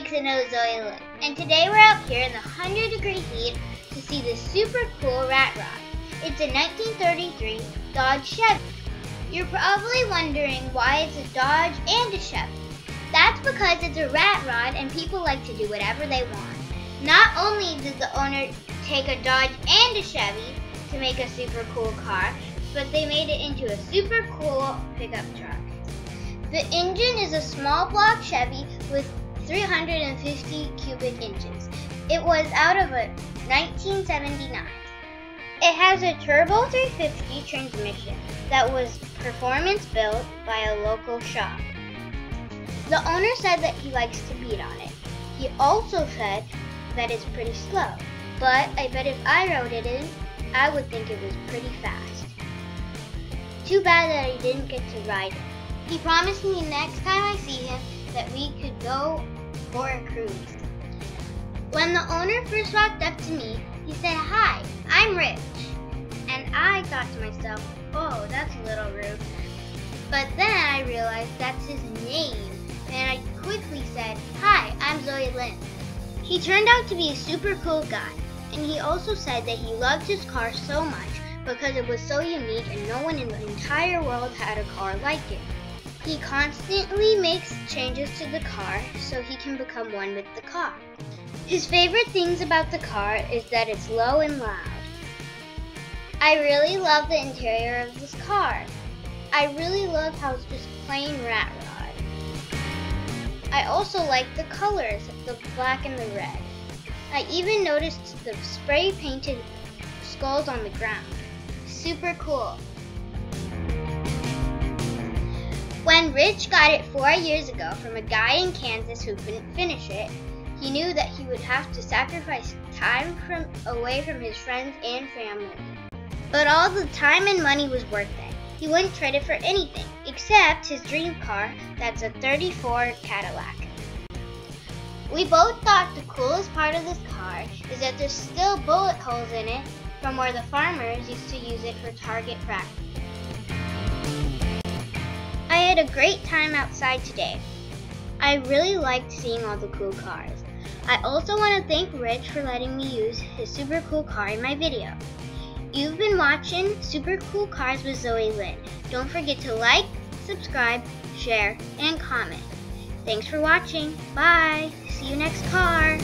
Fixin' Little Zoe Lyn, and today we're out here in the 100-degree heat to see this super cool rat rod. It's a 1933 Dodge Chevy. You're probably wondering why it's a Dodge and a Chevy. That's because it's a rat rod and people like to do whatever they want. Not only does the owner take a Dodge and a Chevy to make a super cool car, but they made it into a super cool pickup truck. The engine is a small block Chevy with 350 cubic inches. It was out of a 1979. It has a turbo 350 transmission that was performance built by a local shop. The owner said that he likes to beat on it. He also said that it's pretty slow, but I bet if I rode it in, I would think it was pretty fast. Too bad that I didn't get to ride it. He promised me next time I see him that we could go for a cruise. When the owner first walked up to me, he said, "Hi, I'm Rich." And I thought to myself, oh, that's a little rude. But then I realized that's his name, and I quickly said, "Hi, I'm Zoe Lyn." He turned out to be a super cool guy, and he also said that he loved his car so much because it was so unique and no one in the entire world had a car like it. He constantly makes changes to the car so he can become one with the car. His favorite things about the car is that it's low and loud. I really love the interior of this car. I really love how it's just plain rat rod. I also like the colors, the black and the red. I even noticed the spray painted skulls on the ground. Super cool. When Rich got it 4 years ago from a guy in Kansas who couldn't finish it, he knew that he would have to sacrifice time away from his friends and family. But all the time and money was worth it. He wouldn't trade it for anything, except his dream car, that's a '34 Cadillac. We both thought the coolest part of this car is that there's still bullet holes in it from where the farmers used to use it for target practice. I had a great time outside today. I really liked seeing all the cool cars. I also want to thank Rich for letting me use his super cool car in my video. You've been watching Super Cool Cars with Zoe Lyn. Don't forget to like, subscribe, share, and comment. Thanks for watching. Bye. See you next car.